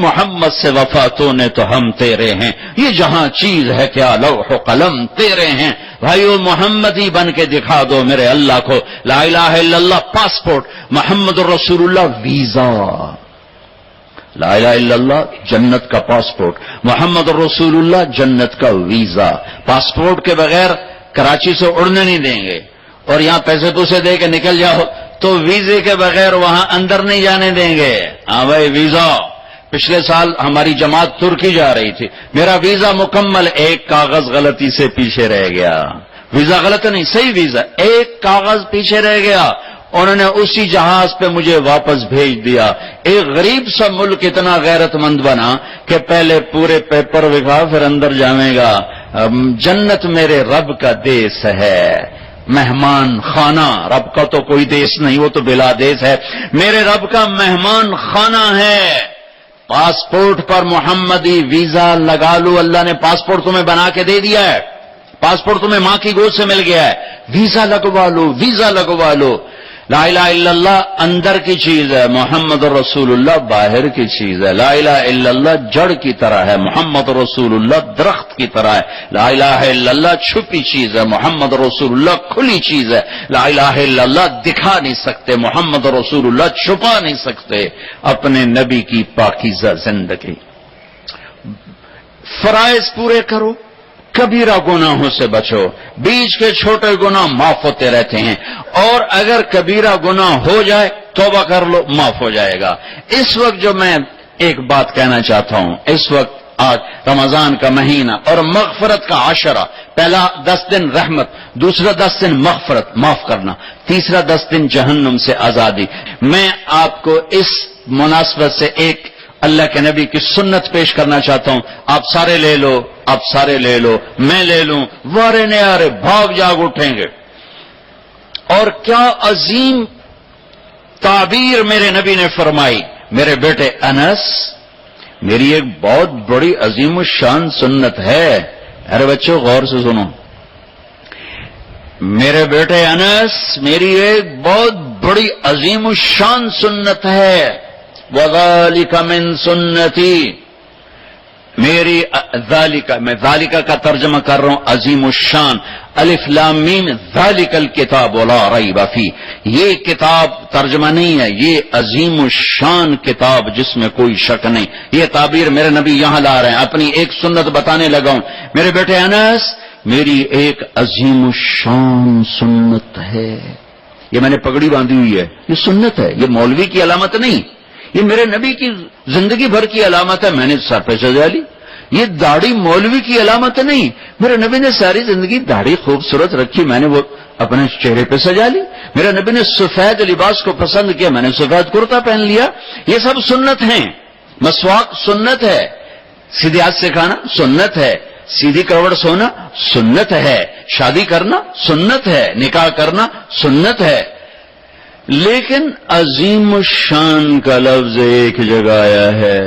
محمد سے وفاتوں نے تو ہم تیرے ہیں، یہ جہاں چیز ہے کیا لوح و قلم تیرے ہیں۔ بھائیو محمد ہی بن کے دکھا دو میرے اللہ کو۔ لا الہ الا اللہ پاسپورٹ، محمد رسول اللہ ویزا۔ لا الہ الا اللہ جنت کا پاسپورٹ، محمد رسول اللہ جنت کا ویزا۔ پاسپورٹ کے بغیر کراچی سے اڑنے نہیں دیں گے، اور یہاں پیسے پوسے دے کے نکل جاؤ تو ویزے کے بغیر وہاں اندر نہیں جانے دیں گے۔ ہاں بھائی ویزا۔ پچھلے سال ہماری جماعت ترکی جا رہی تھی، میرا ویزا مکمل، ایک کاغذ غلطی سے پیچھے رہ گیا۔ ویزا غلط نہیں، صحیح ویزا، ایک کاغذ پیچھے رہ گیا، انہوں نے اسی جہاز پہ مجھے واپس بھیج دیا۔ ایک غریب سا ملک اتنا غیرت مند بنا کہ پہلے پورے پیپر دکھا پھر اندر جائے گا۔ جنت میرے رب کا دیس ہے، مہمان خانہ، رب کا تو کوئی دیس نہیں، وہ تو بلا دیس ہے، میرے رب کا مہمان خانہ ہے۔ پاسپورٹ پر محمدی ویزا لگا لو، اللہ نے پاسپورٹ تمہیں بنا کے دے دیا ہے، پاسپورٹ تمہیں ماں کی گود سے مل گیا ہے، ویزا لگوا لو، ویزا لگوا لو۔ لا الہ الا اللہ اندر کی چیز ہے، محمد رسول اللہ باہر کی چیز ہے۔ لا الہ الا اللہ جڑ کی طرح ہے، محمد رسول اللہ درخت کی طرح ہے۔ لا الہ الا اللہ چھپی چیز ہے، محمد رسول اللہ کھلی چیز ہے۔ لا الہ الا اللہ دکھا نہیں سکتے، محمد رسول اللہ چھپا نہیں سکتے اپنے نبی کی پاکیزہ زندگی۔ فرائض پورے کرو، کبیرہ گناہوں سے بچو، بیچ کے چھوٹے گناہ معاف ہوتے رہتے ہیں، اور اگر کبیرہ گناہ ہو جائے توبہ کر لو، معاف ہو جائے گا۔ اس وقت جو میں ایک بات کہنا چاہتا ہوں، اس وقت آج رمضان کا مہینہ اور مغفرت کا عشرہ، پہلا 10 دن رحمت، دوسرا 10 دن مغفرت معاف کرنا، تیسرا 10 دن جہنم سے آزادی۔ میں آپ کو اس مناسبت سے ایک اللہ کے نبی کی سنت پیش کرنا چاہتا ہوں، آپ سارے لے لو، آپ سارے لے لو، میں لے لوں، وارے نیارے بھاگ جاگ اٹھیں گے۔ اور کیا عظیم تعبیر میرے نبی نے فرمائی۔ میرے بیٹے انس، میری ایک بہت بڑی عظیم الشان سنت ہے، ارے بچوں غور سے سنو، میرے بیٹے انس میری ایک بہت بڑی عظیم الشان سنت ہے، وَذَلِكَ مِن سُنَّتِي، میری ذالکہ، میں ذالکہ کا ترجمہ کر رہا ہوں عظیم الشان، الف لام میم ذالک الکتاب لا ریب فیہ، یہ کتاب ترجمہ نہیں ہے، یہ عظیم الشان کتاب جس میں کوئی شک نہیں۔ یہ تعبیر میرے نبی یہاں لا رہے ہیں، اپنی ایک سنت بتانے لگا ہوں۔ میرے بیٹے انس، میری ایک عظیم الشان سنت ہے، یہ میں نے پگڑی باندھی ہوئی ہے، یہ سنت ہے، یہ مولوی کی علامت نہیں، یہ میرے نبی کی زندگی بھر کی علامت ہے۔ میں نے سر پہ سجا لی، یہ داڑھی مولوی کی علامت نہیں، میرے نبی نے ساری زندگی داڑھی خوبصورت رکھی، میں نے وہ اپنے چہرے پہ سجا لی۔ میرے نبی نے سفید لباس کو پسند کیا، میں نے سفید کرتا پہن لیا۔ یہ سب سنت ہیں۔ مسواک سنت ہے، سیدھے ہاتھ سے کھانا سنت ہے، سیدھی کروڑ سونا سنت ہے، شادی کرنا سنت ہے، نکاح کرنا سنت ہے۔ لیکن عظیم الشان کا لفظ ایک جگہ آیا ہے،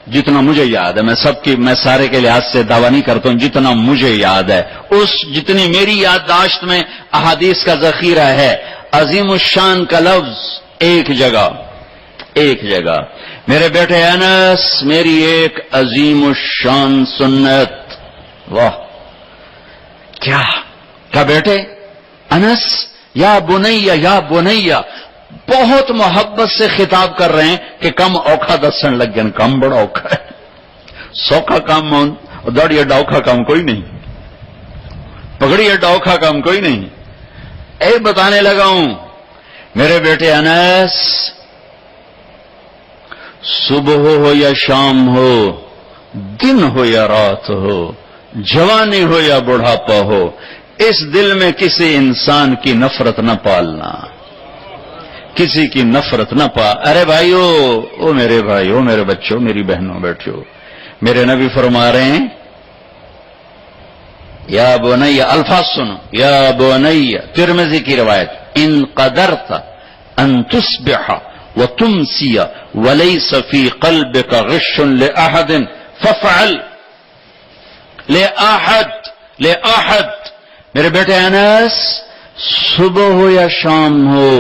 جتنا مجھے یاد ہے، میں سارے کے لحاظ سے دعویٰ نہیں کرتا ہوں، جتنا مجھے یاد ہے، جتنی میری یادداشت میں احادیث کا ذخیرہ ہے، عظیم الشان کا لفظ ایک جگہ۔ میرے بیٹے انس، میری ایک عظیم الشان سنت، واہ کیا بیٹے انس، یا بنیا یا بنیا، بہت محبت سے خطاب کر رہے ہیں کہ کم اوکھا دسن لگ گیا، کم بڑا اوکھا ہے، سوکھا کام داڑھی اڈا اوکھا کام کوئی نہیں، پگڑی اڈا اوکھا کام کوئی نہیں۔ بتانے لگا ہوں میرے بیٹے انس، صبح ہو یا شام ہو، دن ہو یا رات ہو، جوانی ہو یا بڑھاپا ہو، اس دل میں کسی انسان کی نفرت نہ پالنا، کسی کی نفرت نہ ارے بھائیو، او میرے بھائیو، میرے بچوں، میری بہنوں، بیٹھو، میرے نبی فرما رہے ہیں، یا بنی، الفاظ سنو، یا بنی، ترمذی کی روایت، ان قدرت ان تصبح وتمسی وليس في قلبك غش لأحد فافعل، لأحد۔ میرے بیٹے انس، صبح ہو یا شام ہو،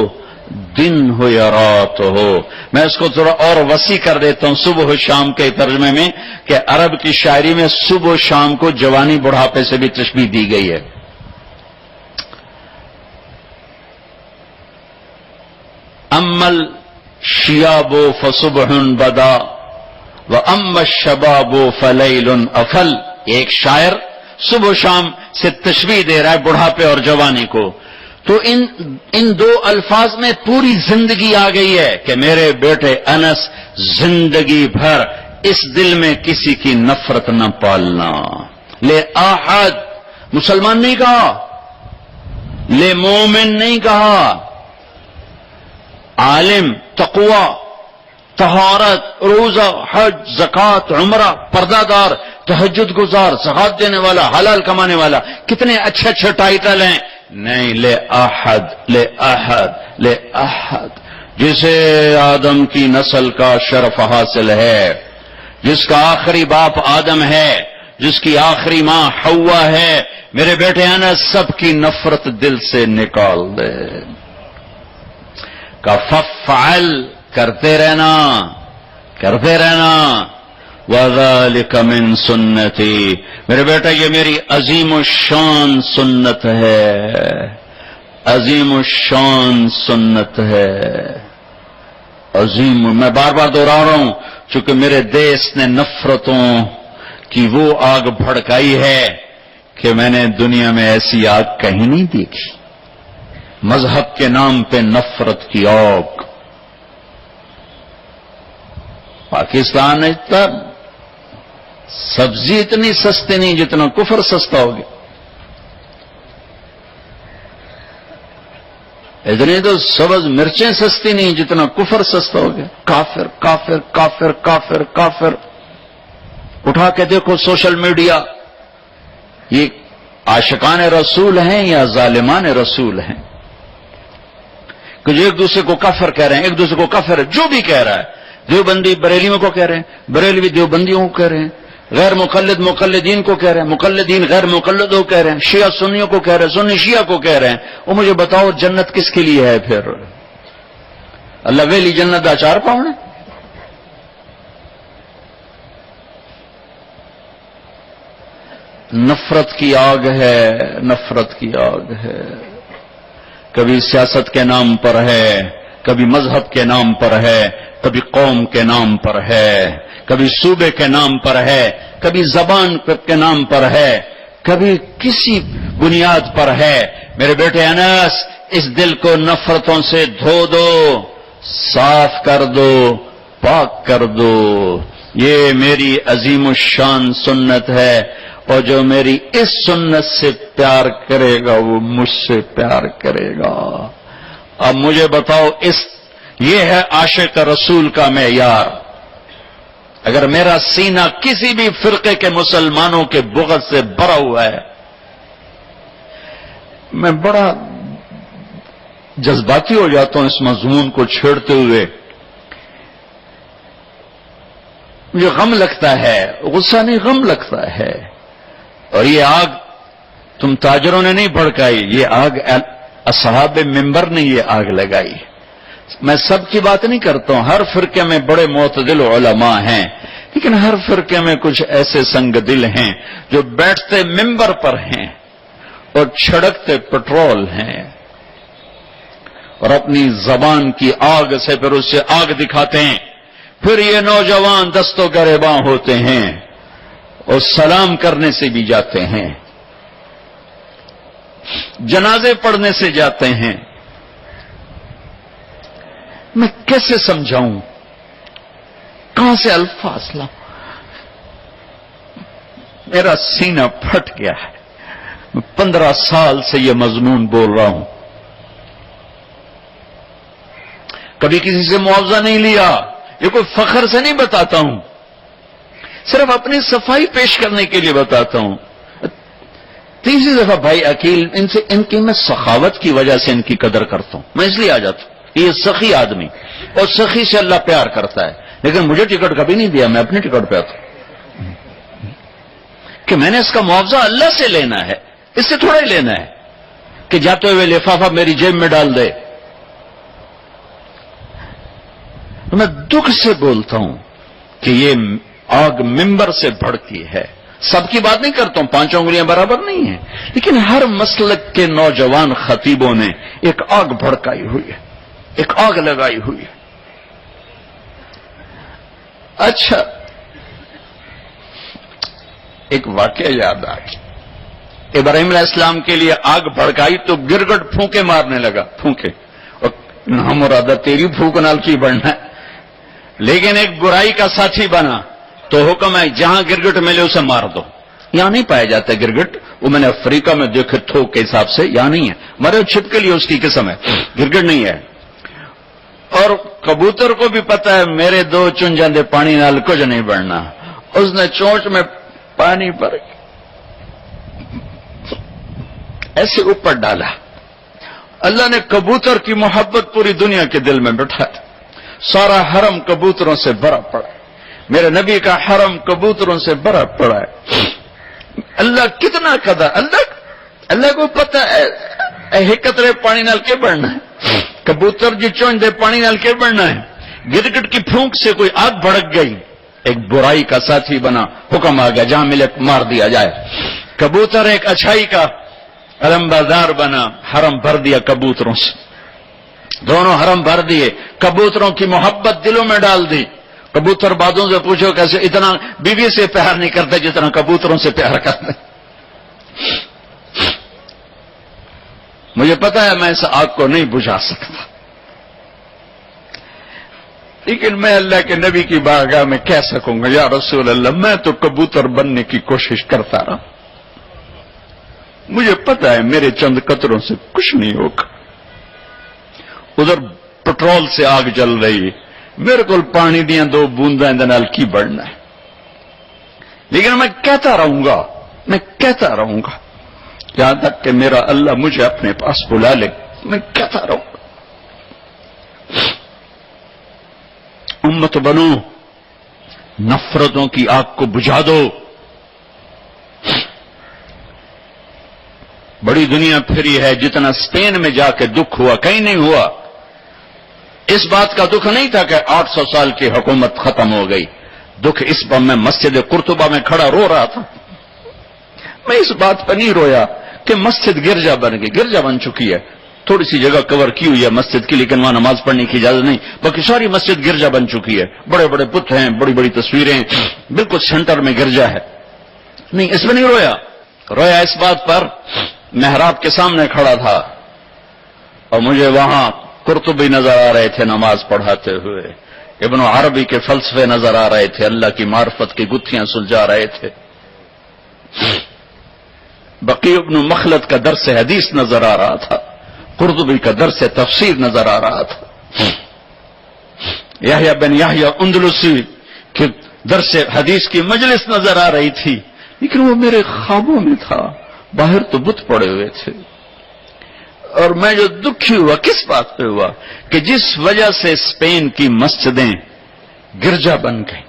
دن ہو یا رات ہو. میں اس کو تھوڑا اور وسیع کر دیتا ہوں صبح و شام کے ترجمے میں کہ عرب کی شاعری میں صبح و شام کو جوانی بڑھاپے سے بھی تشبیہ دی گئی ہے. امل شیاب فصبح بدا و ام الشباب فلیل افل. ایک شاعر صبح و شام سے تشبیہ دے رہا ہے بڑھاپے اور جوانی کو. تو ان دو الفاظ میں پوری زندگی آ گئی ہے کہ میرے بیٹے انس زندگی بھر اس دل میں کسی کی نفرت نہ پالنا. لے احد مسلمان نہیں کہا، لے مومن نہیں کہا. عالم، تقوی، طہارت، روزہ، حج، زکوٰۃ، عمرہ، پردہ دار، تہجد گزار، زکوٰۃ دینے والا، حلال کمانے والا، کتنے اچھے اچھے ٹائٹل ہیں. نہیں، لے احد، لے احد، لے احد. جسے آدم کی نسل کا شرف حاصل ہے، جس کا آخری باپ آدم ہے، جس کی آخری ماں حوا ہے، میرے بیٹے انس سب کی نفرت دل سے نکال دے. کا فعل کرتے رہنا، کرتے رہنا. وَذَلِكَ مِن سُنَّتِي. میرے بیٹا یہ میری عظیم الشان سنت ہے، عظیم الشان سنت ہے. عظیم، میں بار بار دوہرا رہا ہوں چونکہ میرے دیس نے نفرتوں کی وہ آگ بھڑکائی ہے کہ میں نے دنیا میں ایسی آگ کہیں نہیں دیکھی. مذہب کے نام پہ نفرت کی آگ. پاکستان اتنا سبزی اتنی سستی نہیں جتنا کفر سستا ہو گیا. اتنی تو سبز مرچیں سستی نہیں جتنا کفر سستا ہو گیا. کافر کافر کافر کافر کافر. اٹھا کے دیکھو سوشل میڈیا، یہ عاشقان رسول ہیں یا ظالمان رسول ہیں؟ کہ جو ایک دوسرے کو کافر کہہ رہے ہیں، ایک دوسرے کو کافر، جو بھی کہہ رہا ہے. دیوبندی بریلیوں کو کہہ رہے ہیں، بریلوی دیوبندیوں کو کہہ رہے ہیں، غیر مقلد مقلدین کو کہہ رہے ہیں، مقلدین غیر مقلدوں کو کہہ رہے ہیں، شیعہ سنیوں کو کہہ رہے ہیں، سنی شیعہ کو کہہ رہے ہیں. وہ مجھے بتاؤ جنت کس کے لیے ہے پھر؟ اللہ ویلی جنت دا چار پاؤں. نفرت کی آگ ہے، نفرت کی آگ ہے. کبھی سیاست کے نام پر ہے، کبھی مذہب کے نام پر ہے، کبھی قوم کے نام پر ہے، کبھی صوبے کے نام پر ہے، کبھی زبان کے نام پر ہے، کبھی کسی بنیاد پر ہے. میرے بیٹے انس اس دل کو نفرتوں سے دھو دو، صاف کر دو، پاک کر دو. یہ میری عظیم الشان سنت ہے، اور جو میری اس سنت سے پیار کرے گا وہ مجھ سے پیار کرے گا. اب مجھے بتاؤ یہ ہے عاشق رسول کا معیار. اگر میرا سینہ کسی بھی فرقے کے مسلمانوں کے بغض سے بھرا ہوا ہے، میں بڑا جذباتی ہو جاتا ہوں اس مضمون کو چھیڑتے ہوئے. مجھے غم لگتا ہے، غصہ نہیں غم لگتا ہے. اور یہ آگ تم تاجروں نے نہیں بھڑکائی، یہ آگ اصحاب منبر نے یہ آگ لگائی. میں سب کی بات نہیں کرتا ہوں، ہر فرقے میں بڑے معتدل علماء ہیں، لیکن ہر فرقے میں کچھ ایسے سنگ دل ہیں جو بیٹھتے منبر پر ہیں اور چھڑکتے پٹرول ہیں، اور اپنی زبان کی آگ سے پھر اس سے آگ دکھاتے ہیں. پھر یہ نوجوان دست و گریباں ہوتے ہیں اور سلام کرنے سے بھی جاتے ہیں، جنازے پڑھنے سے جاتے ہیں. میں کیسے سمجھاؤں؟ کہاں سے الفاظ لاؤں؟ میرا سینہ پھٹ گیا ہے. میں 15 سال سے یہ مضمون بول رہا ہوں، کبھی کسی سے معاوضہ نہیں لیا. یہ کوئی فخر سے نہیں بتاتا ہوں، صرف اپنی صفائی پیش کرنے کے لیے بتاتا ہوں. تیسری دفعہ بھائی عقیل ان کی میں سخاوت کی وجہ سے ان کی قدر کرتا ہوں. میں اس لیے آ جاتا ہوں، یہ سخی آدمی، اور سخی سے اللہ پیار کرتا ہے. لیکن مجھے ٹکٹ کبھی نہیں دیا، میں اپنے ٹکٹ پہ آتا ہوں کہ میں نے اس کا معاوضہ اللہ سے لینا ہے، اس سے تھوڑا ہی لینا ہے کہ جاتے ہوئے لفافہ میری جیب میں ڈال دے. تو میں دکھ سے بولتا ہوں کہ یہ آگ ممبر سے بھڑکی ہے. سب کی بات نہیں کرتا ہوں، 5 انگلیاں برابر نہیں ہیں، لیکن ہر مسلک کے نوجوان خطیبوں نے ایک آگ بھڑکائی ہوئی ہے، ایک آگ لگائی ہوئی ہے. اچھا، ایک واقعہ یاد آ گیا. ابراہیم علیہ السلام کے لیے آگ بھڑکائی تو گرگٹ پھونکے مارنے لگا، پھونکے، اور نہ مرادہ تیری پھونک نال کی بڑھنا ہے. لیکن ایک برائی کا ساتھی بنا تو حکم ہے جہاں گرگٹ ملے اسے مار دو. یہاں نہیں پایا جاتا گرگٹ، وہ میں نے افریقہ میں دیکھے تھوک کے حساب سے، یہاں نہیں ہے. مرے چھپ کے لیے اس کی قسم ہے، گرگٹ نہیں ہے. اور کبوتر کو بھی پتا ہے میرے 2 چنجاں دے پانی نال کچھ نہیں بڑھنا. اس نے چونچ میں پانی پر ایسے اوپر ڈالا. اللہ نے کبوتر کی محبت پوری دنیا کے دل میں بٹھا دی. سارا حرم کبوتروں سے بھرا پڑا. میرے نبی کا حرم کبوتروں سے بھرا پڑا ہے. اللہ کتنا قدر، اللہ کو پتہ ہے ایک قطرے پانی نال کے بڑھنا ہے. کبوتر جی چونچ دے پانی نال کے بڑھنا ہے. گرگٹ کی پھونک سے کوئی آگ بھڑک گئی، ایک برائی کا ساتھی بنا، حکم آ گیا جہاں ملے مار دیا جائے. کبوتر ایک اچھائی کا علم بازار بنا، حرم بھر دیا کبوتروں سے. دونوں حرم بھر دیے، کبوتروں کی محبت دلوں میں ڈال دی. کبوتر بازوں سے پوچھو کیسے اتنا بیوی سے پیار نہیں کرتے جتنا کبوتروں سے پیار کرتے. مجھے پتا ہے میں اس آگ کو نہیں بجھا سکتا، لیکن میں اللہ کے نبی کی بارگاہ میں کہہ سکوں گا یا رسول اللہ میں تو کبوتر بننے کی کوشش کرتا رہا. مجھے پتا ہے میرے چند قطروں سے کچھ نہیں ہوگا. ادھر پٹرول سے آگ جل رہی، میرے کو پانی دیا 2 بونداں نال کی بڑھنا ہے. لیکن میں کہتا رہوں گا یہاں تک کہ میرا اللہ مجھے اپنے پاس بلا لے. میں کہتا رہوں گا امت بنو، نفرتوں کی آگ کو بجھا دو. بڑی دنیا پھری ہے، جتنا اسپین میں جا کے دکھ ہوا کہیں نہیں ہوا. اس بات کا دکھ نہیں تھا کہ 800 سال کی حکومت ختم ہو گئی. دکھ اس پر میں مسجد قرطبہ میں کھڑا رو رہا تھا. میں اس بات پر نہیں رویا کہ مسجد گرجا بن چکی ہے. تھوڑی سی جگہ کور کی ہوئی ہے مسجد کی، لیکن وہاں نماز پڑھنے کی اجازت نہیں. باقی ساری مسجد گرجا بن چکی ہے، بڑے بڑے بت ہیں، بڑی بڑی تصویریں ہیں، بالکل سینٹر میں گرجا ہے. نہیں، اس میں نہیں رویا. رویا اس بات پر محراب کے سامنے کھڑا تھا اور مجھے وہاں قرطبی نظر آ رہے تھے نماز پڑھاتے ہوئے، ابن عربی کے فلسفے نظر آ رہے تھے، اللہ کی معرفت کی گتھیاں سلجھا رہے تھے. بقی ابن مخلد کا درس حدیث نظر آ رہا تھا، قرطبی کا درس تفسیر نظر آ رہا تھا، یحییٰ بن یحییٰ اندلسی کے درس حدیث کی مجلس نظر آ رہی تھی. لیکن وہ میرے خوابوں میں تھا، باہر تو بت پڑے ہوئے تھے. اور میں جو دکھی ہوا کس بات پہ ہوا کہ جس وجہ سے اسپین کی مسجدیں گرجا بن گئی،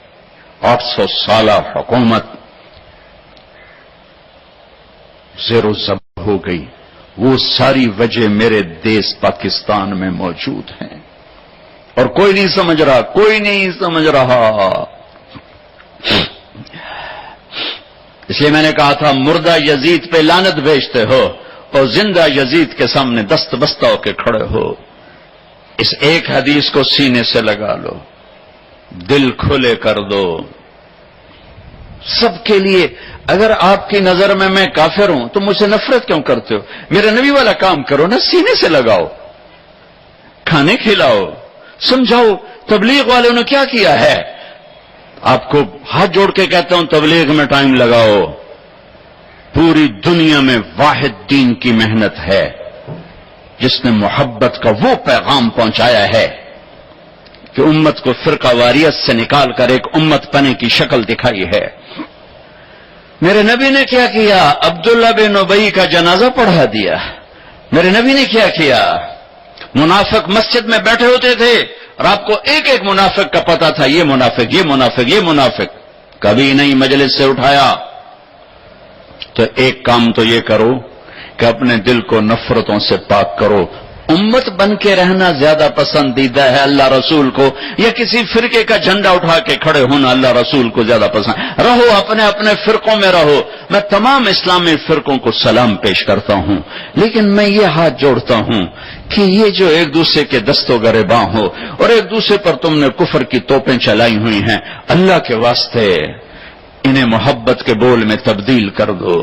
800 سالہ حکومت زیر و زبر ہو گئی، وہ ساری وجہ میرے دیس پاکستان میں موجود ہیں اور کوئی نہیں سمجھ رہا. اس لیے میں نے کہا تھا مردہ یزید پہ لعنت بھیجتے ہو اور زندہ یزید کے سامنے دست بستہ ہو کے کھڑے ہو. اس ایک حدیث کو سینے سے لگا لو، دل کھلے کر دو سب کے لیے. اگر آپ کی نظر میں کافر ہوں تو مجھ سے نفرت کیوں کرتے ہو؟ میرے نبی والا کام کرو نا، سینے سے لگاؤ، کھانے کھلاؤ، سمجھاؤ. تبلیغ والوں نے کیا کیا ہے؟ آپ کو ہاتھ جوڑ کے کہتا ہوں تبلیغ میں ٹائم لگاؤ. پوری دنیا میں واحد دین کی محنت ہے جس نے محبت کا وہ پیغام پہنچایا ہے کہ امت کو فرقہ واریت سے نکال کر ایک امت پنے کی شکل دکھائی ہے. میرے نبی نے کیا کیا؟ عبداللہ بن ابی کا جنازہ پڑھا دیا. میرے نبی نے کیا کیا؟ منافق مسجد میں بیٹھے ہوتے تھے اور آپ کو ایک ایک منافق کا پتا تھا، یہ منافق، یہ منافق، یہ منافق. کبھی نہیں مجلس سے اٹھایا. تو ایک کام تو یہ کرو کہ اپنے دل کو نفرتوں سے پاک کرو. امت بن کے رہنا زیادہ پسندیدہ ہے اللہ رسول کو، یا کسی فرقے کا جھنڈا اٹھا کے کھڑے ہونا اللہ رسول کو زیادہ پسند؟ رہو اپنے اپنے فرقوں میں رہو. میں تمام اسلامی فرقوں کو سلام پیش کرتا ہوں، لیکن میں یہ ہاتھ جوڑتا ہوں کہ یہ جو ایک دوسرے کے دستوں گریباں ہو اور ایک دوسرے پر تم نے کفر کی توپیں چلائی ہوئی ہیں، اللہ کے واسطے انہیں محبت کے بول میں تبدیل کر دو.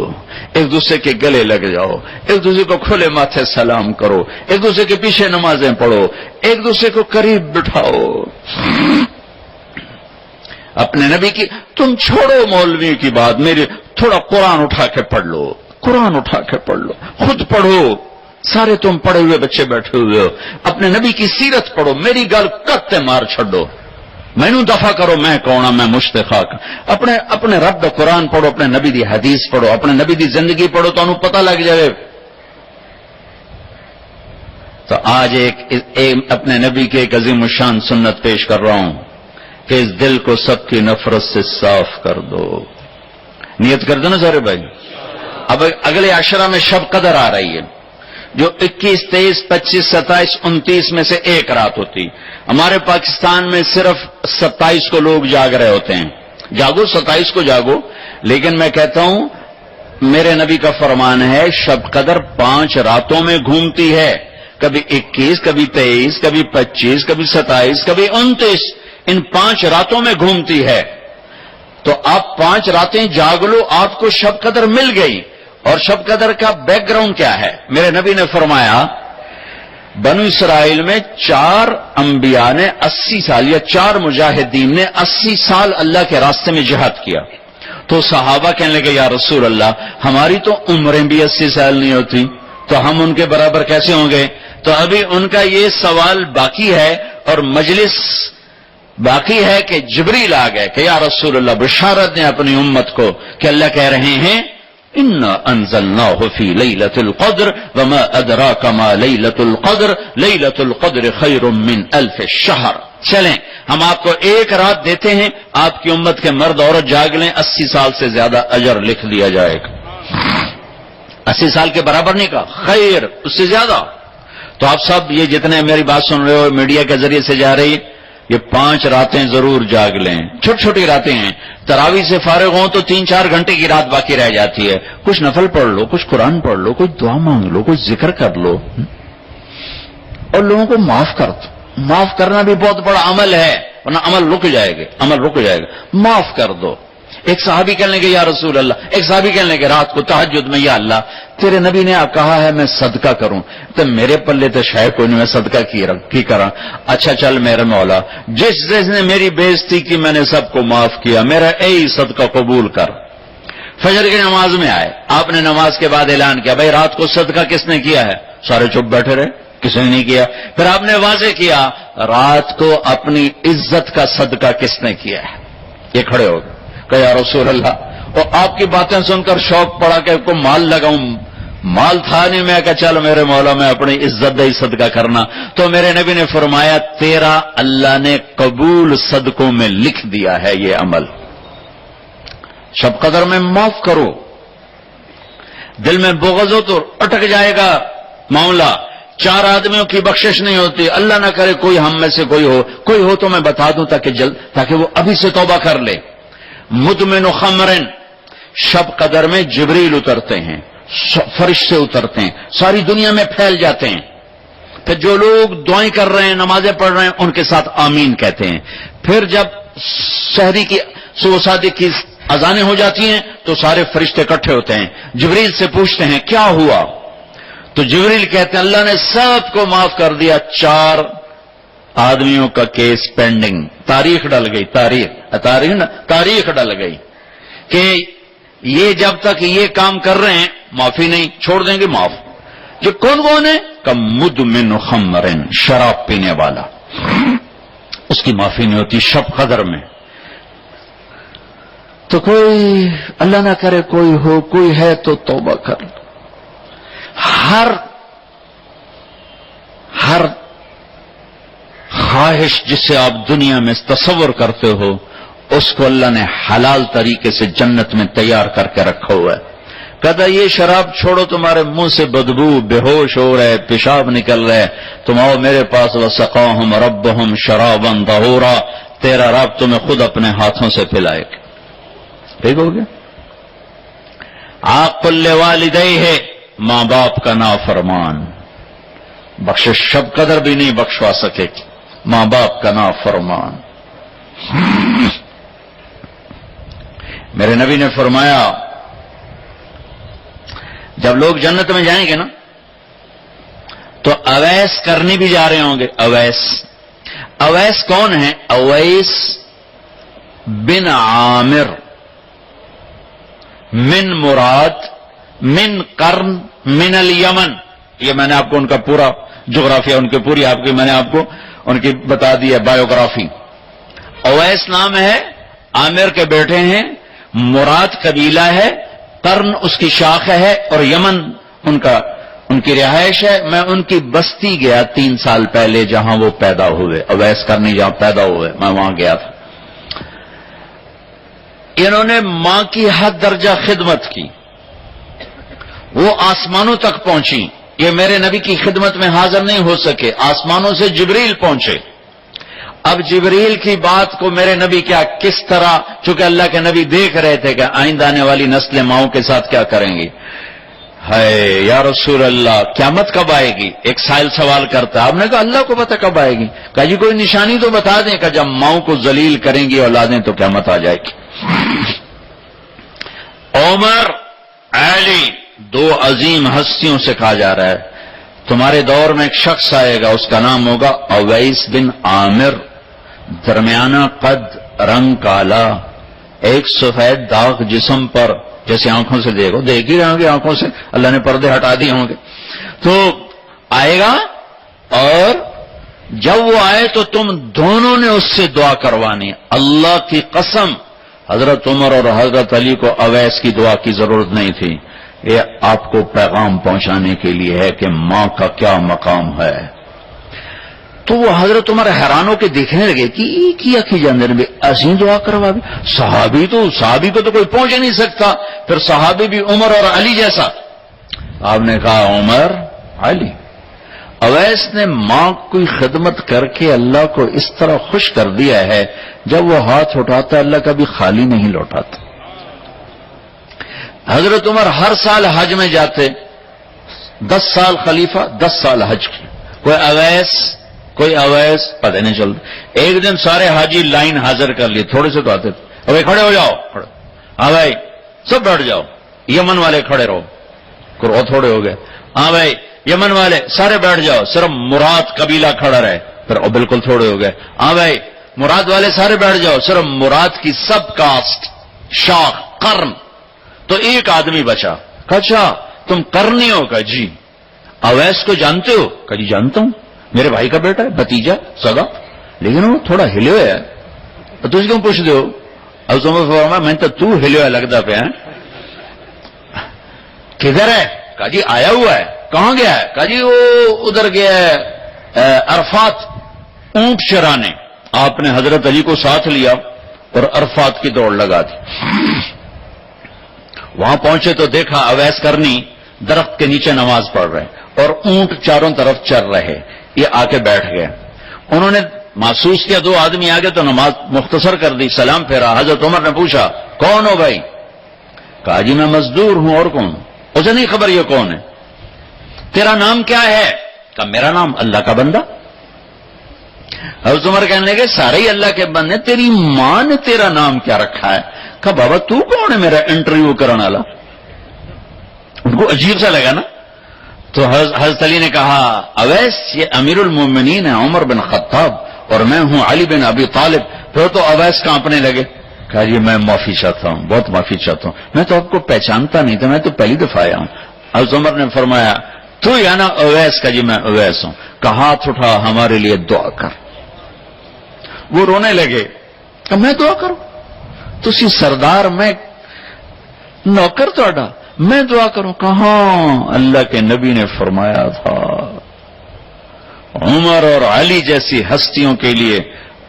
ایک دوسرے کے گلے لگ جاؤ، ایک دوسرے کو کھلے ماتھے سلام کرو، ایک دوسرے کے پیچھے نمازیں پڑھو، ایک دوسرے کو قریب بٹھاؤ. اپنے نبی کی تم چھوڑو مولوی کی بات، میری تھوڑا قرآن اٹھا کے پڑھ لو، قرآن اٹھا کے پڑھ لو، خود پڑھو. سارے تم پڑھے ہوئے بچے بیٹھے ہوئے ہو، اپنے نبی کی سیرت پڑھو. میری گل کتے مار چھڈو، مینوں دفع کرو میں کون ہاں، میں مشتخاق. اپنے رب دا قرآن پڑھو، اپنے نبی دی حدیث پڑھو، اپنے نبی دی زندگی پڑھو تو انہوں پتہ لگ جائے. تو آج اپنے نبی کے ایک عظیم الشان سنت پیش کر رہا ہوں کہ اس دل کو سب کی نفرت سے صاف کر دو. نیت کر دو نا سارے بھائی. اب اگلے عشرہ میں شب قدر آ رہی ہے، جو 21، 23، 25، 27، 29 میں سے ایک رات ہوتی. ہمارے پاکستان میں صرف 27 کو لوگ جاگ رہے ہوتے ہیں. جاگو 27 کو جاگو، لیکن میں کہتا ہوں میرے نبی کا فرمان ہے شب قدر 5 راتوں میں گھومتی ہے. کبھی 21، کبھی 23، کبھی 25، کبھی 27، کبھی 29. ان 5 راتوں میں گھومتی ہے. تو آپ 5 راتیں جاگ لو، آپ کو شب قدر مل گئی. اور شب قدر کا بیک گراؤنڈ کیا ہے؟ میرے نبی نے فرمایا بنو اسرائیل میں 4 انبیاء نے 80 سال، یا 4 مجاہدین نے 80 سال اللہ کے راستے میں جہاد کیا. تو صحابہ کہنے لگے یا رسول اللہ ہماری تو عمریں بھی 80 سال نہیں ہوتی، تو ہم ان کے برابر کیسے ہوں گے؟ تو ابھی ان کا یہ سوال باقی ہے اور مجلس باقی ہے کہ جبریل آ گئے کہ یا رسول اللہ بشارت دیں اپنی امت کو کہ اللہ کہہ رہے ہیں اِنَّا أَنزَلْنَاهُ فِي لَيْلَةِ الْقَدْرِ وَمَا أَدْرَاكَ مَا لَيْلَةُ الْقَدْرِ لَيْلَةُ الْقَدْرِ خَيْرٌ مِّنْ أَلْفِ الشَّهْرِ. چلیں ہم آپ کو ایک رات دیتے ہیں، آپ کی امت کے مرد عورت جاگ لیں، 80 سال سے زیادہ اجر لکھ دیا جائے گا. 80 سال کے برابر نہیں کہا، خیر اس سے زیادہ. تو آپ سب یہ جتنے میری بات سن رہے ہو میڈیا کے ذریعے سے جا رہی، یہ 5 راتیں ضرور جاگ لیں. چھوٹی چھوٹی راتیں ہیں، تراویح سے فارغ ہوں تو 3-4 گھنٹے کی رات باقی رہ جاتی ہے. کچھ نفل پڑھ لو، کچھ قرآن پڑھ لو، کچھ دعا مانگ لو، کچھ ذکر کر لو، اور لوگوں کو معاف کر دو. معاف کرنا بھی بہت بڑا عمل ہے، ورنہ عمل رک جائے گا، عمل رک جائے گا. معاف کر دو. ایک صحابی کہنے لگے یا رسول اللہ، ایک صحابی کہنے لگے رات کو تہجد میں یا اللہ تیرے نبی نے کہا ہے میں صدقہ کروں، تو میرے پلے تو شاید کوئی نہیں، میں صدقہ کی کرا. اچھا چل میرے مولا، جس نے میری بےزتی کی میں نے سب کو معاف کیا، میرا اے صدقہ قبول کر. فجر کی نماز میں آئے، آپ نے نماز کے بعد اعلان کیا بھائی رات کو صدقہ کس نے کیا ہے؟ سارے چپ بیٹھے رہے، کسی نے نہیں کیا. پھر آپ نے واضح کیا رات کو اپنی عزت کا صدقہ کس نے کیا ہے؟ یہ کھڑے ہو گئے کہ یا رسول اللہ، اور آپ کی باتیں سن کر شوق پڑا کہ کو مال لگاؤں. مال تھا نہیں، میں کہا چل میرے مولا میں اپنی عزت دے صدقہ کرنا. تو میرے نبی نے فرمایا تیرا اللہ نے قبول صدقوں میں لکھ دیا ہے یہ عمل. شب قدر میں معاف کرو. دل میں بغض ہو تو اٹک جائے گا معاملہ. 4 آدمیوں کی بخشش نہیں ہوتی. اللہ نہ کرے کوئی ہم میں سے کوئی ہو تو میں بتا دوں تاکہ وہ ابھی سے توبہ کر لے. مدمن خمرن، شب قدر میں جبریل اترتے ہیں، فرشتے اترتے ہیں، ساری دنیا میں پھیل جاتے ہیں. پھر جو لوگ دعائیں کر رہے ہیں، نمازیں پڑھ رہے ہیں، ان کے ساتھ آمین کہتے ہیں. پھر جب سحری کی صبح صادق کی اذانیں ہو جاتی ہیں تو سارے فرشتے اکٹھے ہوتے ہیں. جبریل سے پوچھتے ہیں کیا ہوا؟ تو جبریل کہتے ہیں اللہ نے سب کو معاف کر دیا، 4 آدمیوں کا کیس پینڈنگ. تاریخ ڈل گئی، تاریخ ڈل گئی کہ یہ جب تک یہ کام کر رہے ہیں معافی نہیں، چھوڑ دیں گے معاف. جو کون ہے کہ مدمن خمرن، شراب پینے والا، اس کی معافی نہیں ہوتی شب قدر میں. تو کوئی اللہ نہ کرے کوئی ہے تو توبہ کر لو. ہر خواہش جسے آپ دنیا میں تصور کرتے ہو اس کو اللہ نے حلال طریقے سے جنت میں تیار کر کے رکھا ہوا ہے. کہتا یہ شراب چھوڑو، تمہارے منہ سے بدبو، بے ہوش ہو رہے، پیشاب نکل رہے، تم آؤ میرے پاس، وسقاہم ربہم شرابا طہورا، تیرا رب تمہیں خود اپنے ہاتھوں سے پلائے گا. ٹھیک ہو گیا. عاق لوالدیہ، ماں باپ کا نافرمان، بخشش شب قدر بھی نہیں بخشوا سکے، ماں باپ کا نافرمان. میرے نبی نے فرمایا جب لوگ جنت میں جائیں گے نا تو اویس کرنی بھی جا رہے ہوں گے. اویس کون ہے؟ اویس بن عامر من مراد من قرن من الیمن. یہ میں نے آپ کو ان کا پورا جغرافیہ، ان کی پوری آپ کی میں نے آپ کو ان کی بتا دی ہے بایوگرافی. اویس نام ہے، عامر کے بیٹے ہیں، مراد قبیلہ ہے، قرن اس کی شاخ ہے، اور یمن ان کی رہائش ہے. میں ان کی بستی گیا 3 سال پہلے جہاں وہ پیدا ہوئے، اویس کرنی جہاں پیدا ہوئے، میں وہاں گیا تھا. انہوں نے ماں کی حد درجہ خدمت کی، وہ آسمانوں تک پہنچی. یہ میرے نبی کی خدمت میں حاضر نہیں ہو سکے، آسمانوں سے جبریل پہنچے. اب جبریل کی بات کو میرے نبی کیا کس طرح، چونکہ اللہ کے نبی دیکھ رہے تھے کہ آئندہ آنے والی نسلیں ماؤں کے ساتھ کیا کریں گی. ہے یا رسول اللہ قیامت کب آئے گی؟ ایک سائل سوال کرتا ہے. آپ نے کہا اللہ کو پتہ کب آئے گی. کہا جی کوئی نشانی تو بتا دیں کہ جب ماؤں کو ذلیل کریں گی اولادیں تو قیامت آ جائے گی. عمر، علی، 2 عظیم ہستیوں سے کہا جا رہا ہے تمہارے دور میں ایک شخص آئے گا، اس کا نام ہوگا اویس بن عامر، درمیانہ قد، رنگ کالا، ایک سفید داغ جسم پر، جیسے آنکھوں سے دیکھ ہی رہے ہوں گے، آنکھوں سے اللہ نے پردے ہٹا دیے ہوں گے. تو آئے گا، اور جب وہ آئے تو تم دونوں نے اس سے دعا کروانی. اللہ کی قسم حضرت عمر اور حضرت علی کو اویس کی دعا کی ضرورت نہیں تھی. یہ آپ کو پیغام پہنچانے کے لیے ہے کہ ماں کا کیا مقام ہے. تو وہ حضرت عمر حیران ہو کے دیکھنے لگے کہ یہ کیا کی جاندے نے ایسی دعا کروا بھی. صحابی کو تو کوئی پہنچ نہیں سکتا، پھر صحابی بھی عمر اور علی جیسا. آپ نے کہا عمر، علی. اویس نے ماں کی خدمت کر کے اللہ کو اس طرح خوش کر دیا ہے، جب وہ ہاتھ اٹھاتا اللہ کبھی خالی نہیں لوٹاتا. حضرت عمر ہر سال حج میں جاتے، 10 سال خلیفہ، 10 سال حج کی. کوئی اویس پتہ نہیں چلتا. ایک دن سارے حاجی لائن حاضر کر لیے، تھوڑے سے تو آتے تھے. ابھی کھڑے ہو جاؤ، کھڑے. ہاں بھائی سب بیٹھ جاؤ. یمن والے کھڑے رہو، تھوڑے ہو گئے. ہاں بھائی یمن والے سارے بیٹھ جاؤ، صرف مراد قبیلہ کھڑا رہے، پھر بالکل تھوڑے ہو گئے. ہاں بھائی مراد والے سارے بیٹھ جاؤ، صرف مراد کی سب کاسٹ، شاخ، قرن. تو ایک آدمی بچا. اچھا تم قرنی ہو؟ کہا جی. اویس کو جانتے ہو؟ کہا جی جانتا ہوں، میرے بھائی کا بیٹا ہے، بھتیجا سگا، لیکن وہ تھوڑا ہلے ہوئے ہے. تو اس کو پوچھ دو. اب فرمایا میں تو ہلے ہوا لگتا پہ. کدھر ہے؟ کہا جی آیا ہوا ہے. کہاں گیا ہے؟ کہا جی وہ ادھر گیا ہے عرفات اونٹ چرانے. آپ نے حضرت علی کو ساتھ لیا اور عرفات کی دوڑ لگا دی. وہاں پہنچے تو دیکھا اویس کرنی درخت کے نیچے نماز پڑھ رہے اور اونٹ چاروں طرف چر رہے. یہ آ کے بیٹھ گئے. انہوں نے محسوس کیا 2 آدمی آ گئے تو نماز مختصر کر دی، سلام پھیرا. حضرت عمر نے پوچھا کون ہو بھائی؟ کہا جی میں مزدور ہوں. اور کون؟ اسے نہیں خبر یہ کون ہے. تیرا نام کیا ہے؟ کہا میرا نام اللہ کا بندہ. حضرت عمر کہنے لگے سارے ہی اللہ کے بندے، تیری ماں نے تیرا نام کیا رکھا ہے؟ کہا بابا تو کون ہے میرا انٹرویو کرنے والا؟ ان کو عجیب سا لگا نا. تو حضرت علی نے کہا اویس یہ امیر المومنین ہے عمر بن خطاب اور میں ہوں علی بن ابی طالب. پھر تو اویس کانپنے لگے. کہا جی میں معافی چاہتا ہوں، بہت معافی چاہتا ہوں، میں تو آپ کو پہچانتا نہیں تھا، میں تو پہلی دفعہ آیا ہوں. حضرت عمر نے فرمایا تو یا نا اویس؟ کا جی میں اویس ہوں. کہا ہاتھ اٹھا ہمارے لیے دعا کر. وہ رونے لگے. کہ میں دعا کروں؟ تسی سردار، میں نوکر تہاڈا، میں دعا کروں؟ کہاں اللہ کے نبی نے فرمایا تھا عمر اور علی جیسی ہستیوں کے لیے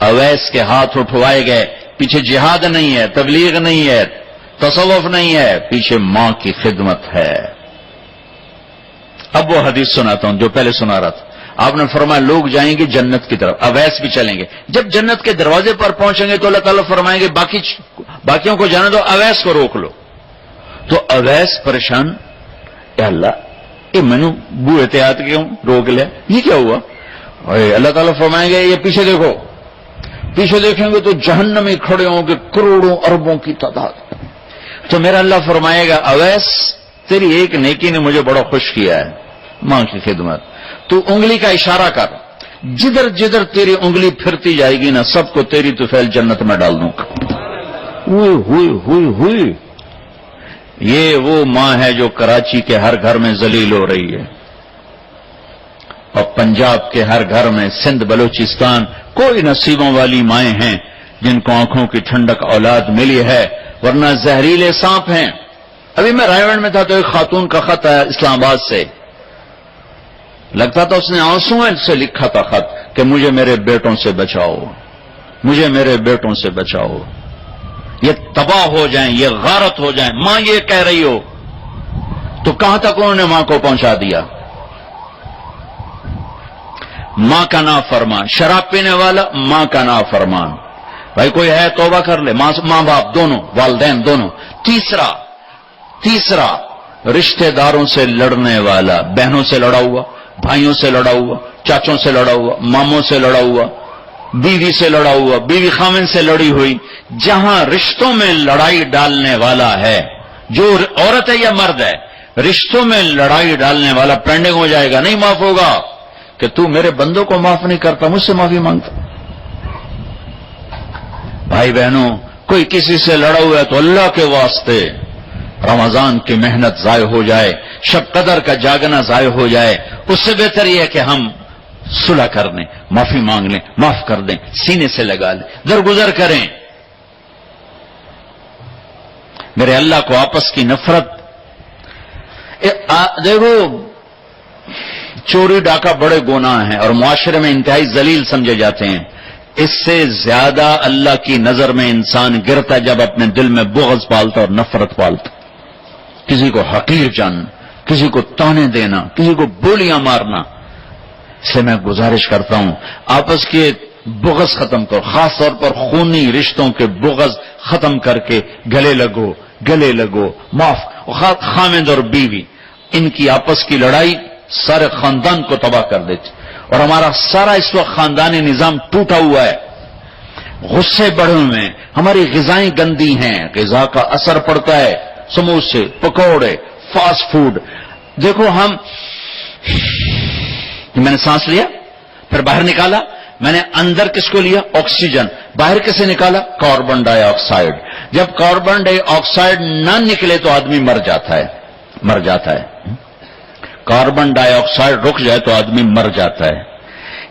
اویس کے ہاتھ اٹھوائے گئے. پیچھے جہاد نہیں ہے، تبلیغ نہیں ہے، تصوف نہیں ہے، پیچھے ماں کی خدمت ہے۔ اب وہ حدیث سناتا ہوں جو پہلے سنا رہا تھا۔ آپ نے فرمایا لوگ جائیں گے جنت کی طرف، اویس بھی چلیں گے۔ جب جنت کے دروازے پر پہنچیں گے تو اللہ تعالیٰ فرمائیں گے باقیوں کو جانے دو، اویس کو روک لو۔ تو اویس پریشان، یا اللہ یہ میں نے بو احتیاط کیوں روک لیا، یہ کیا ہوا؟ اللہ تعالیٰ فرمائیں گے یہ پیچھے دیکھو، پیچھے دیکھیں گے تو جہنم میں کھڑے ہوں گے کروڑوں اربوں کی تعداد۔ تو میرا اللہ فرمائے گا اویس تیری ایک نیکی نے مجھے بڑا خوش کیا ہے، ماں کی خدمت۔ تو انگلی کا اشارہ کر، جدھر جدھر تیری انگلی پھرتی جائے گی نا سب کو تیری طفیل جنت میں ڈال دوں گا۔ ہوئی یہ وہ ماں ہے جو کراچی کے ہر گھر میں ذلیل ہو رہی ہے، اور پنجاب کے ہر گھر میں، سندھ بلوچستان کوئی نصیبوں والی مائیں ہیں جن کو آنکھوں کی ٹھنڈک اولاد ملی ہے، ورنہ زہریلے سانپ ہیں۔ ابھی میں رائے گڑھ میں تھا تو ایک خاتون کا خط آیا اسلام آباد سے، لگتا تھا اس نے آنسوں سے لکھا تھا خط کہ مجھے میرے بیٹوں سے بچاؤ، مجھے میرے بیٹوں سے بچاؤ، یہ تباہ ہو جائیں، یہ غارت ہو جائیں۔ ماں یہ کہہ رہی ہو تو کہاں تک انہوں نے ماں کو پہنچا دیا؟ ماں کا نافرمان، شراب پینے والا ماں کا نافرمان۔ بھائی کوئی ہے توبہ کر لے، ماں باپ دونوں، والدین دونوں۔ تیسرا رشتہ داروں سے لڑنے والا، بہنوں سے لڑا ہوا، بھائیوں سے لڑا ہوا، چاچوں سے لڑا ہوا، ماموں سے لڑا ہوا، بیوی سے لڑا ہوا، بیوی خامن سے لڑی ہوئی۔ جہاں رشتوں میں لڑائی ڈالنے والا ہے، جو عورت ہے یا مرد ہے، رشتوں میں لڑائی ڈالنے والا پینڈنگ ہو جائے گا، نہیں معاف ہوگا کہ تو میرے بندوں کو معاف نہیں کرتا، مجھ سے معافی مانگتا۔ بھائی بہنوں، کوئی کسی سے لڑا ہوا ہے تو اللہ کے واسطے رمضان کی محنت ضائع ہو جائے، شب قدر کا جاگنا ضائع ہو جائے، اس سے بہتر یہ ہے کہ ہم صلح کر لیں، معافی مانگ لیں، معاف کر دیں، سینے سے لگا لیں، درگزر کریں۔ میرے اللہ کو آپس کی نفرت، دیکھو چوری ڈاکہ بڑے گناہ ہیں اور معاشرے میں انتہائی ذلیل سمجھے جاتے ہیں۔ اس سے زیادہ اللہ کی نظر میں انسان گرتا جب اپنے دل میں بغض پالتا اور نفرت پالتا، کسی کو حقیر جاننا، کسی کو تانے دینا، کسی کو بولیاں مارنا۔ سے میں گزارش کرتا ہوں آپس کے بغض ختم کرو، خاص طور پر خونی رشتوں کے بغض ختم کر کے گلے لگو، معاف۔ خامد اور بیوی، ان کی آپس کی لڑائی سارے خاندان کو تباہ کر دیتی، اور ہمارا سارا اس وقت خاندانی نظام ٹوٹا ہوا ہے، غصے بڑھے ہوئے ہیں، ہماری غذائیں گندی ہیں، غذا کا اثر پڑتا ہے، سموسے، پکوڑے، فاسٹ فوڈ۔ دیکھو میں نے سانس لیا، پھر باہر نکالا، میں نے اندر کس کو لیا؟ آکسیجن، باہر کسے نکالا؟ کاربن ڈائی آکسائڈ۔ جب کاربن ڈائی آکسائڈ نہ نکلے تو آدمی مر جاتا ہے۔ کاربن ڈائی آکسائڈ رک جائے تو آدمی مر جاتا ہے۔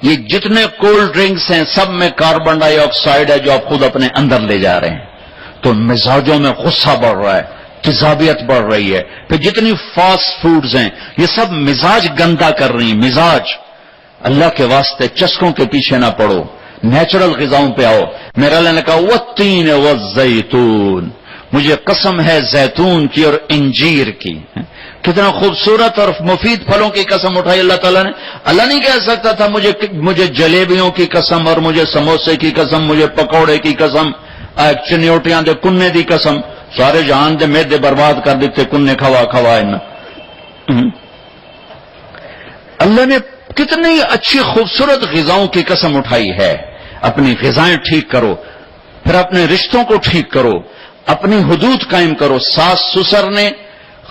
یہ جتنے کولڈ ڈرنکس ہیں سب میں کاربن ڈائی آکسائڈ ہے جو آپ خود اپنے اندر لے جا رہے ہیں، تو مزاجوں میں غصہ بڑھ رہا ہے، تیزابیت بڑھ رہی ہے۔ پھر جتنی فاسٹ فوڈز ہیں یہ سب مزاج گندا کر رہی ہیں، مزاج۔ اللہ کے واسطے چسکوں کے پیچھے نہ پڑو، نیچرل غذاؤں پہ آؤ۔ میرا اللہ نے کہا والتین والزیتون، مجھے قسم ہے زیتون کی اور انجیر کی۔ کتنا خوبصورت اور مفید پھلوں کی قسم اٹھائی اللہ تعالیٰ نے۔ اللہ نہیں کہہ سکتا تھا مجھے جلیبیوں کی قسم اور مجھے سموسے کی قسم، مجھے پکوڑے کی قسم، چنیوٹیاں دے کنے دی قسم، سارے جہان دے میدے برباد کر دیتے کنے کھوا اللہ نے کتنی اچھی خوبصورت غذاؤں کی قسم اٹھائی ہے۔ اپنی غذائیں ٹھیک کرو، پھر اپنے رشتوں کو ٹھیک کرو، اپنی حدود قائم کرو۔ ساس سسر نے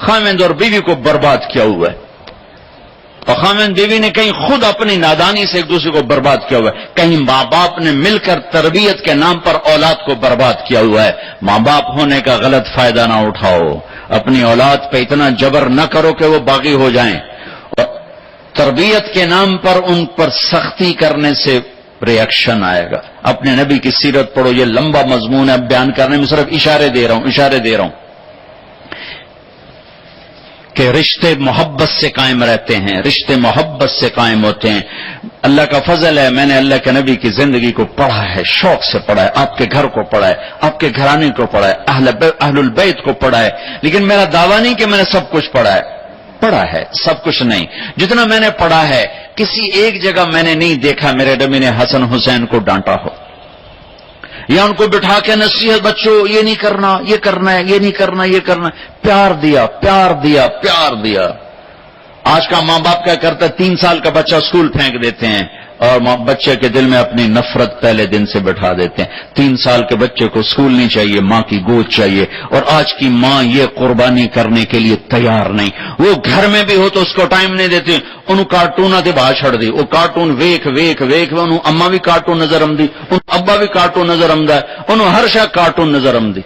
خامند اور بیوی کو برباد کیا ہوا ہے، اور خامند بیوی نے کہیں خود اپنی نادانی سے ایک دوسرے کو برباد کیا ہوا ہے، کہیں ماں باپ نے مل کر تربیت کے نام پر اولاد کو برباد کیا ہوا ہے۔ ماں باپ ہونے کا غلط فائدہ نہ اٹھاؤ، اپنی اولاد پہ اتنا جبر نہ کرو کہ وہ باغی ہو جائیں، اور تربیت کے نام پر ان پر سختی کرنے سے ریئیکشن آئے گا۔ اپنے نبی کی سیرت پڑھو، یہ لمبا مضمون ہے، بیان کرنے میں صرف اشارے دے رہا ہوں کہ کہ رشتے محبت سے قائم رہتے ہیں، رشتے محبت سے قائم ہوتے ہیں۔ اللہ کا فضل ہے، میں نے اللہ کے نبی کی زندگی کو پڑھا ہے، شوق سے پڑھا ہے، آپ کے گھر کو پڑھا ہے، آپ کے گھرانے کو پڑھا ہے، اہل البیت کو پڑھا ہے، لیکن میرا دعویٰ نہیں کہ میں نے سب کچھ پڑھا ہے، سب کچھ نہیں۔ جتنا میں نے پڑھا ہے کسی ایک جگہ میں نے نہیں دیکھا میرے نبی نے حسن حسین کو ڈانٹا ہو، یا ان کو بٹھا کے نصیحت، بچوں یہ نہیں کرنا، یہ کرنا ہے، یہ نہیں کرنا، یہ کرنا ہے، پیار دیا، پیار دیا، پیار دیا۔ آج کا ماں باپ کیا کرتا ہے، 3 سال کا بچہ اسکول پھینک دیتے ہیں اور بچے کے دل میں اپنی نفرت پہلے دن سے بٹھا دیتے ہیں۔ 3 سال کے بچے کو اسکول نہیں چاہیے، ماں کی گود چاہیے، اور آج کی ماں یہ قربانی کرنے کے لیے تیار نہیں۔ وہ گھر میں بھی ہو تو اس کو ٹائم نہیں دیتی، انہوں کارٹون تے باہر چھڑ دی، وہ کارٹون ویکھ ویکھ ویکھ، انہوں اما بھی کارٹون نظر آمدی، انہوں ابا بھی کارٹون نظر آمدا ہے، انہوں ہر شے کارٹون نظر آمدی۔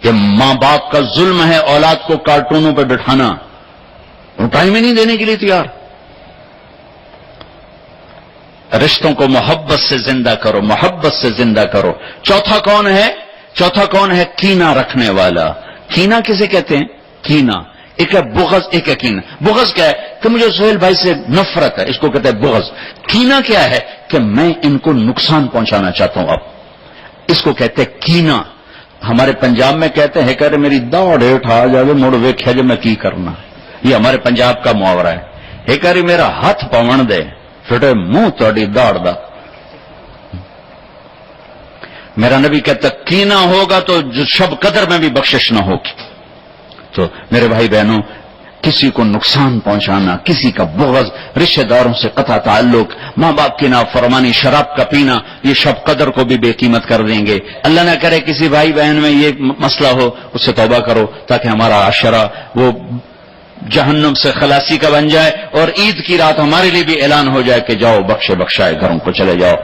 یہ ماں باپ کا ظلم ہے اولاد کو کارٹونوں پہ بٹھانا، وہ ٹائم ہی نہیں دینے کے لیے تیار۔ رشتوں کو محبت سے زندہ کرو، محبت سے زندہ کرو۔ چوتھا کون ہے؟ کینہ رکھنے والا۔ کینہ کسے کہتے ہیں؟ کینہ ایک ہے بغض، ایک ہے کینہ۔ بغض کیا ہے کہ مجھے سہیل بھائی سے نفرت ہے، اس کو کہتے ہیں بغض۔ کینہ کیا ہے کہ میں ان کو نقصان پہنچانا چاہتا ہوں، اب اس کو کہتے ہیں کینہ۔ ہمارے پنجاب میں کہتے ہیں کہ میری داڑ ہیٹھ آ جائے مڑ ویکھیا جو میں کی کرنا، یہ ہمارے پنجاب کا محاورہ ہے۔ ایک میرا ہاتھ پون دے فٹے منہ تہاڈی داڑ دا۔ میرا نبی کہتا کینہ ہوگا تو شب قدر میں بھی بخشش نہ ہوگی۔ تو میرے بھائی بہنوں، کسی کو نقصان پہنچانا، کسی کا بغض، رشتہ داروں سے قطع تعلق، ماں باپ کی نافرمانی، شراب کا پینا، یہ شب قدر کو بھی بے قیمت کر دیں گے۔ اللہ نہ کرے کسی بھائی بہن میں یہ مسئلہ ہو، اس سے توبہ کرو تاکہ ہمارا عاشرہ وہ جہنم سے خلاصی کا بن جائے، اور عید کی رات ہمارے لیے بھی اعلان ہو جائے کہ جاؤ بخشے بخشائے گھروں کو چلے جاؤ۔